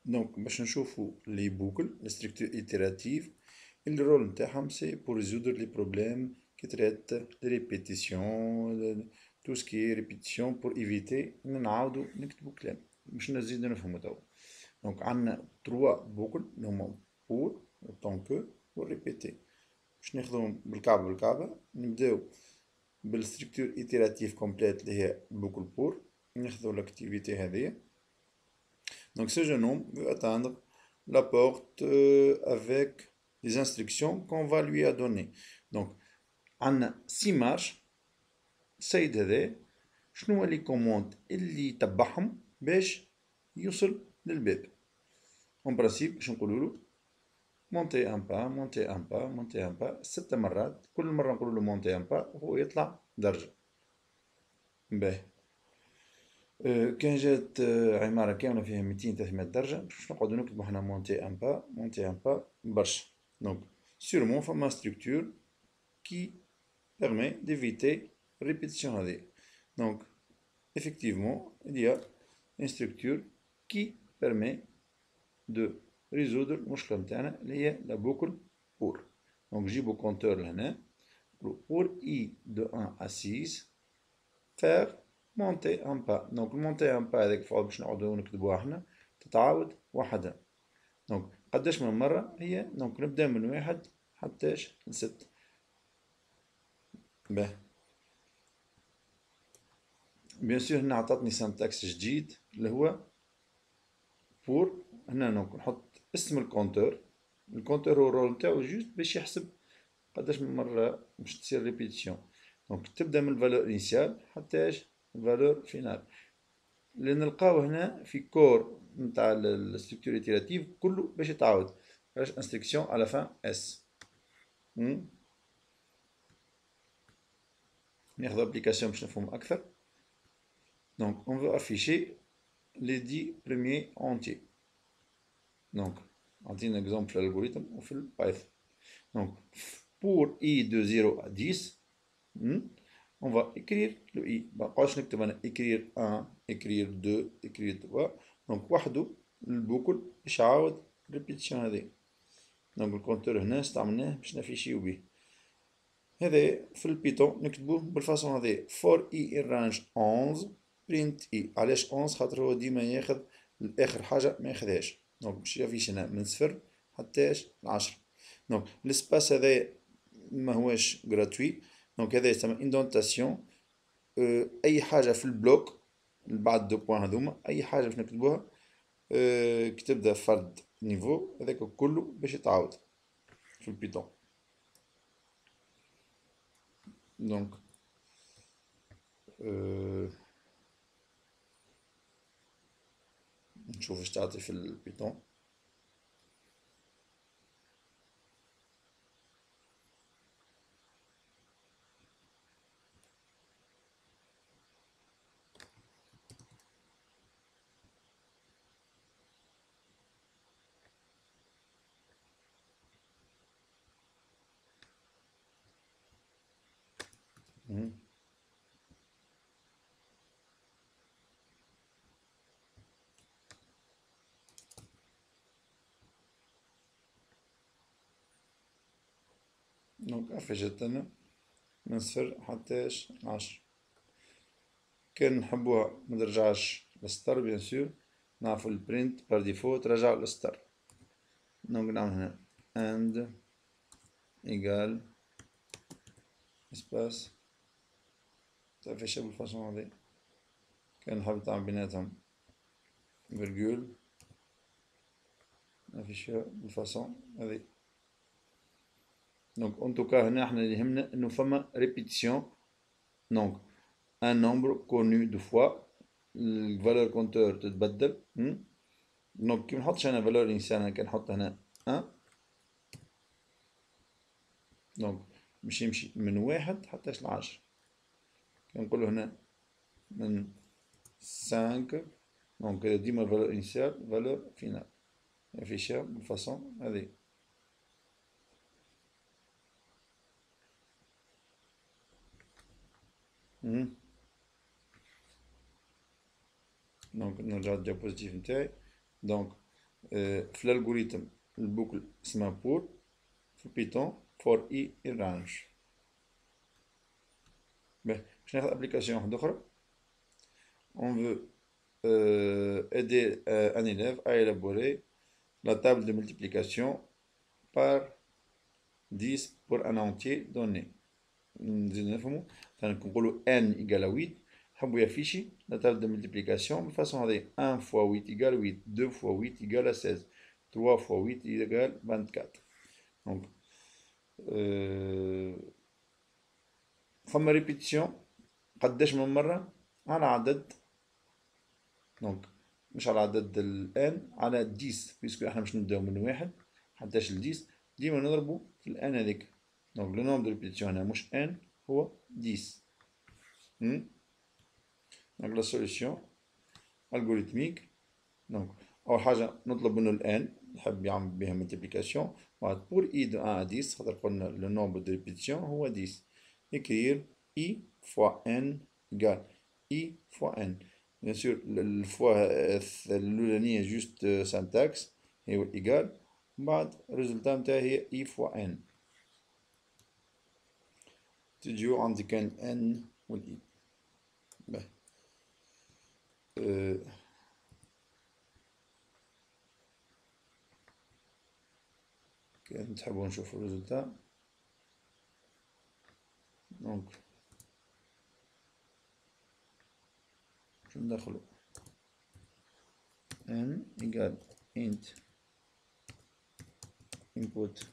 Donc, باش نشوفوا les boucles, les structures itératives, et le rôle نتاعهم c'est pour résoudre les problèmes qui traitent les répétitions, tout ce qui est répétition pour éviter إن نعاودوا نكتبوا كلام باش نزيدو نفهمو توا. Donc, عندنا trois boucles اللي هما pour, autant que, pour répéter. باش ناخدوهم بالكعبة بالكعبة نبداو بالستركتور إيتيراتيف كومبليت اللي هي boucle pour ناخدو l'activité هذيا. Donc ce jeune homme veut atteindre la porte avec les instructions qu'on va lui a données. Donc, on a 6 marches. السيد هذا شنو هو لي كوموند اللي يتبعهم باش يوصل للباب. اون برانسيب باش نقولوا له مونتي ان با مونتي ان با مونتي ان با 6 مرات، كل مره نقولوا له مونتي ان با وهو يطلع درجه. باهي. كان جات عمارة كاملة فيها 200 300 درجة باش نقعدو نكتبو حنا مونتي ان با مونتي ان با برشا. دونك سيرمون فما ستركتور كي permet d'éviter répétition هذه. Donc effectivement il y a une structure qui permet de résoudre المشكلة نتاعنا اللي هي la boucle pour. Donc نجيبو compteur لهنا pour i de 1 à 6 faire monter un pas. Donc monter un pas هذاك فعل باش نقعدو نكتبوها حنا تتعاود وحدها. دونك قداش من مرة هي؟ دونك نبدا من 1 حتىش ل6. باهي. بيان سور هنا عطاتني سانتاكس جديد اللي هو بور. هنا دونك نحط اسم الكونتور. الكونتور هو الرول نتاعو جوست باش يحسب قداش من مرة باش تصير ريبيتيسيون. دونك تبدا من الفالور انيسيال حتىش الفالور فينال. اللي نلقاو هنا في كور نتاع الستركتور ايتيراتيف كله باش يتعاود باش انستركسيون على فان اس. ناخذ ابليكاسيون باش نفهم اكثر. Donc on veut afficher les 10 premiers entiers. Donc عطينا exemple l'algorithme وفي البايثون. Donc pour i de 0 à 10 on va écrire le i. ما نبقاوش نكتب انا écrire 1 écrire 2 écrire 3. Donc وحده البوكل باش يعاود ريبيتيشن هذه. دونك الكونتور هنا استعملناه باش نافيشيو بيه. هذا في البيتون نكتبوه بالفاصون هذه for i in range 11 print i. علاش 11 خاطر هو ديما ياخذ الاخر حاجه ما ياخذهاش. دونك باش يافيش هنا من 0 حتىش ل10. دونك الاسباس هذا ما هواش غراتوي. دونك هذا يسمى اندونتاسيون. اي حاجه في البلوك بعد دو بوان هذوما اي حاجه باش نكتبوها كي تبدا فرد نيفو هذاك كله باش يتعاود في البيتون. دونك نشوف ايش تعطي في البيتون. دونك افيجت لنا من 0 حتىش 10. كان نحبوها مترجعش للستر بيان سور نعرفو البرينت بار ديفو ترجع للستر. دونك نعمل هنا and ايكال اسباس تافيشا بالفاصون هاذي. كان نحب تعمل بيناتهم فيرجول نافيشا بالفاصون هاذي. دونك اون توكا هنا احنا اللي يهمنا انه فما ريبيتيسيون. دونك un nombre connu deux fois الفالور كونتور تتبدل. دونك كي منحطش هنا فالور انيسيال انا كنحط هنا 1. دونك باش يمشي من 1 حتىش ل10. كنقولو هنا من 5. دونك ديما فالور انيسيال فالور فينال افيشا بالفاصون هذه. دونك نرجع للديابوزيتيف نتاعي. دونك في الالغوريثم البوكل اسمها بور، في بيتون فور اي رانج. باش ناخد ابليكاسيون واحدة اخرى. On veut aider un élève à élaborer la table de multiplication par 10 pour un entier donné. نزيد نفهمو، نقولو n égale à 8، نحبو يافيشي la table de multiplication بالفاصون هذه 1 fois 8 égale 8، 2 fois 8 égale à 16، 3 fois 8 égale 24. Donc فما ريبيتيسيون قداش من مرة على عدد، دونك مش على عدد الان، على 10، بيسكو احنا مش نبداو من واحد حتىش ل 10، ديما نضربو في الان هذيك. دونك لو نومبر دو ريبيتيسيون هنا مش ان، هو 10. دونك لا سوليسيون الغوريثميك. دونك اول حاجة نطلب منه الان يحب يعمل بها ملتيبليكاسيون، بعد بور اي دو 1 à 10 خاطر قلنا لو نومبر دو ريبيتيسيون هو 10، écrire i fois n égale i fois n. Bien sûr, الفوا الأولانية جوست سانتاكس هي والإيجال، بعد الريزلتا نتاعها هي i fois n. تجيو عندي كان n والإي. كان تحبوا نشوفوا الريزلتا. دونك شو ندخلو n égale int input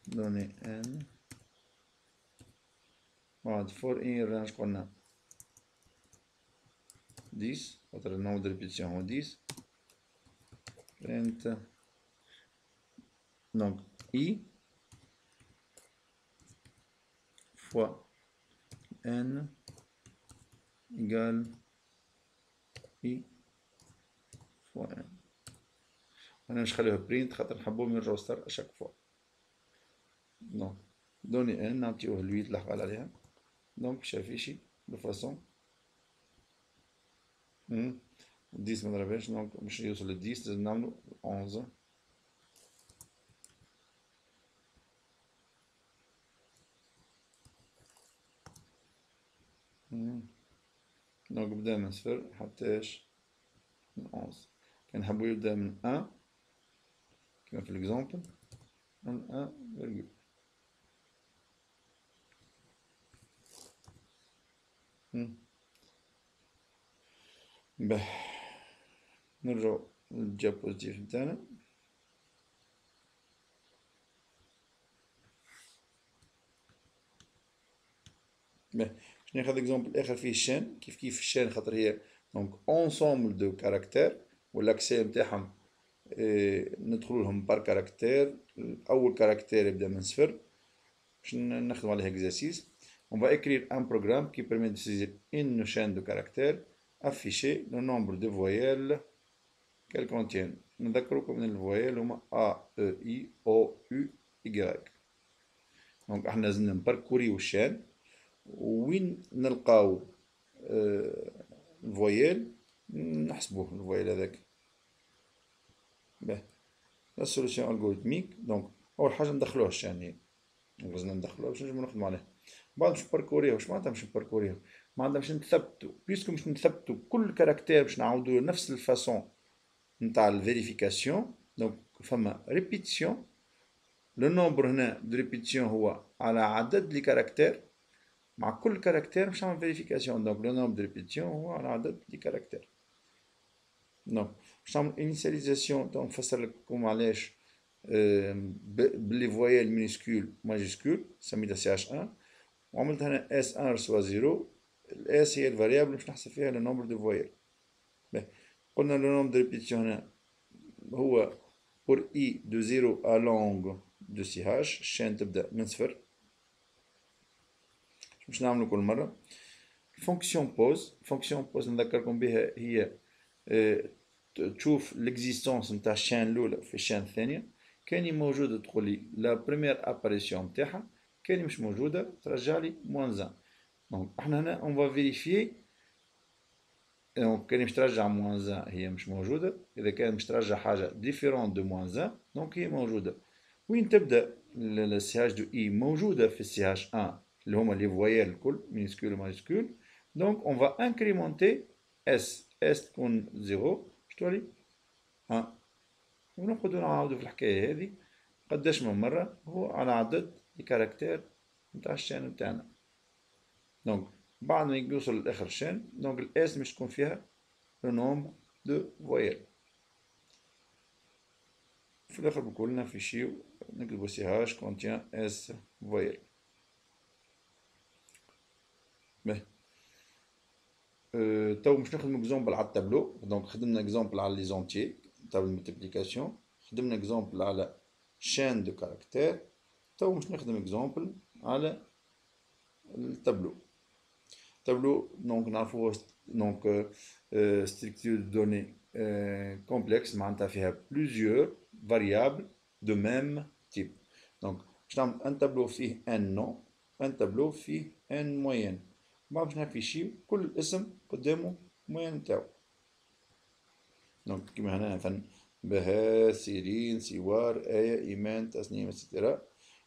données n، بعد for i range قلنا 10 خاطر النوع دو ريبيتيسيون هو 10، print donc i fois n égale i fois n. انا مش خليها برينت خاطر نحبوهم يرجعو ستار اشاك فوا. دونك دوني ان نعطيوه الويت اللي حقال عليها، دونك شافيشي بفاسون 10 مضربهاش، دونك باش يوصل ل 10 لازم نعملو 11. دونك بدا من صفر حتىش من 11. كان نحبو يبدا من 1 كما في l'exemple، من 1 virgule. نرجعو للديابوزيتيف نتاعنا. باش ناخذ اكزومبل اخر فيه الشان، كيف الشان خاطر هي دونك اونسومبل دو كاركتير والاكسي نتاعهم ندخلولهم بار كاركتير. اول كاركتير يبدا من صفر، باش نخدمو عليه اكزرسيس. On va écrire un programme qui permet de saisir une chaîne de caractères, afficher le nombre de voyelles qu'elles contiennent. نذكركم ان الفويل هما A, E, I, O, U, Y. دونك احنا لازمنا نباركوريو الشان، وين نلقاو الفويل نحسبوه الفويل هذاك. لا سوليسيون الغوريثميك. دونك اول حاجه ندخلوه الشان، لازمنا ندخلوه باش نجمو نخدمو عليه. بعد باش نباركوريه، واش معناتها باش نباركوريه؟ معناتها باش نثبتو، بيسكو باش نثبتو كل كاركتير باش نعاودو نفس الفاسون نتاع الفيريفيكاسيون. دونك فما ريبيتيسيون، لو نومبر هنا دو ريبيتيسيون هو على عدد لي كاركتير، مع كل كاركتير باش نعمل فيريفيكاسيون. دونك لو نومبر دو ريبيتيسيون هو على عدد لي كاركتير. دونك باش نعمل انيسياليزاسيون، دونك نفسر لكم علاش بلي فويال مينيسكول ماجيسكول سميتها CH1، وعملت هنا S1 رسوا 0. الاس هي الفاريابل باش نحسب فيها لو نومبر دو فويال. قلنا لو نومبر دو ريبيتيسيون هنا هو بور اي دو 0 à longue دو CH، الشان تبدا من صفر. باش نعملو كل مرة فونكسيون بوز نذكركم بها، هي تشوف ليكزيستونس نتاع الشان الاولى في الشان الثانية، كاني موجودة تقولي لا بروميير اباريسيون نتاعها، كاني مش موجودة ترجعلي موان 1. دونك احنا هنا اون فا فيريفيي دونك كان باش ترجع موان 1 هي مش موجودة، إذا كان باش ترجع حاجة ديفيرون دو موان 1 دونك هي موجودة. وين تبدأ السي اش دو اي موجودة في السي اش 1 اللي هما لي فويال الكل مينيسكول و ماجيسكول. دونك اون فا انكريمونتي اس تكون 0 باش تولي 1. ونقعدو نعاودو في الحكاية هذه قداش من مرة هو على عدد الكاركتير نتاع الشان نتاعنا. دونك بعد ما يوصل لآخر الشان دونك الاس مش تكون فيها لو نومبر دو فويال. في الآخر بقول لنا فيشيو نكتبو سي هاش كونتيان اس فويال. باهي تو باش نخدمو اكزومبل على التابلو. دونك خدمنا اكزومبل على لي زونتيي تاع الملتيبليكاسيون، خدمنا اكزومبل على شان دو كاركتير. تو باش نخدم اكزومبل على التابلو. tableau donc نعرفوه donc structure de données complexe معناتها فيها plusieurs variables de même type. donc باش نعمل ان تابلو فيه ان نو، ان تابلو فيه ان موين، بعد باش نافيشيو كل اسم قدامه موين نتاعو. دونك كيما هنا مثلا بهاء، سيرين، سوار، آية، إيمان، تسنيم etc.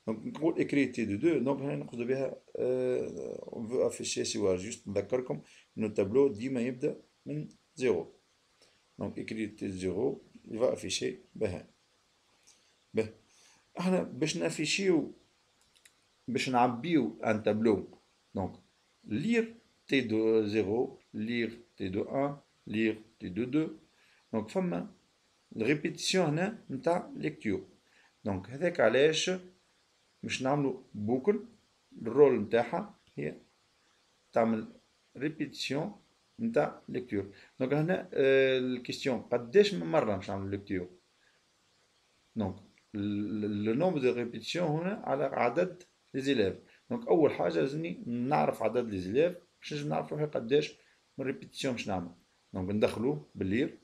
دونك نقول écrit T de 2 دونك هنا نقصدو بها on veut afficher سوار. جوست نذكركم إنو التابلو ديما يبدأ من 0. دونك écrit T de 0 il va afficher بهاء. باهي احنا باش نافيشيو باش نعبيو ان تابلو دونك لير T de 0 لير T de 1 لير T de 2. دونك فما الريبيتيسيون هنا نتاع ليكتور. دونك هذاك علاش باش نعملو بوكل الرول نتاعها هي تعمل ريبيتيسيون نتاع ليكتور. دونك هنا الكيستيون قداش من مرة باش نعملو ليكتور. دونك لو نومبر دو ريبيتيسيون هنا على عدد لي زيليف. دونك أول حاجة لازمني نعرف عدد لي زيليف باش نجم نعرف روحي قداش من ريبيتيسيون باش نعمل. دونك ندخلوه باللير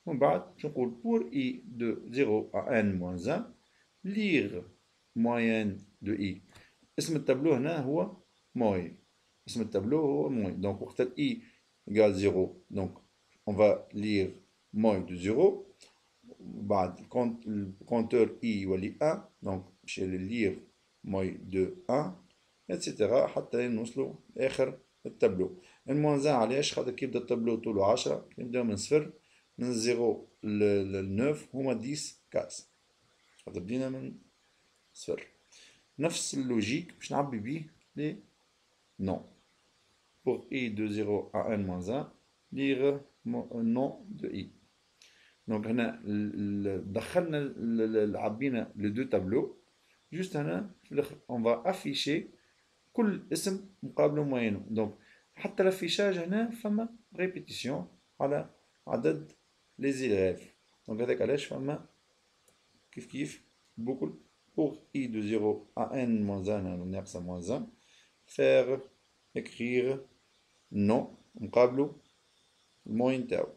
ومن بعد باش نقول بور اي دو 0 à n moins 1 lire moyenne de i. اسم التابلو هنا هو موي، اسم التابلو هو موي. دونك وقت i égale 0 donc on va lire موي de 0. بعد الكونتور i يولي 1 donc باش lire موي de 1 etc. حتى نوصلو لاخر التابلو. الموان 1 علاش؟ خاطر كي يبدا التابلو طولو 10 نبداو من صفر من 0 ل 9 هما 10 كاس. خاطر بدينا من صفر. نفس اللوجيك باش نعبي بيه لي نون. pour i de 0 à n moins 1 lire nom de i. دونك هنا دخلنا عبينا لي دو تابلو. جوست هنا في الاخر on va afficher كل اسم مقابله موينو. دونك حتى الافيشاج هنا فما ريبيتيسيون على عدد لي زيليف. دونك هذاك علاش فما كيف كيف بوكل pour i de 0 à n moins 1 ناقصة moins 1 faire écrire non مقابله الموين تاعو.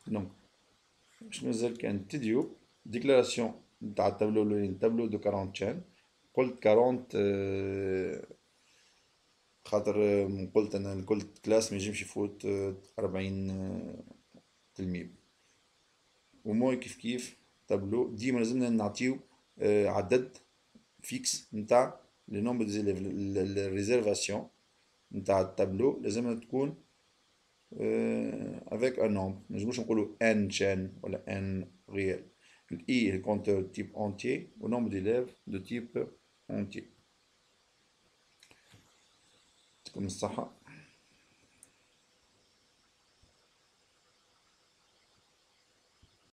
دونك باش مازال كان تديو ديكلاراسيون نتاع التابلو الاولاني تابلو دو 40 شان. قلت 40 خاطر قلت انا قلت كلاس ما ينجمش يفوت 40 تلميذ. وموي كيف كيف تابلو ديما لازمنا نعطيو عدد فيكس نتاع لي نومبر دي زيليف. الريزيرفاسيون نتاع التابلو لازمها تكون avec un nombre. ما نجموش نقولو n شان ولا n réel. i est le compteur de type entier au nombre d'élèves de type entier. يعطيكم الصحة.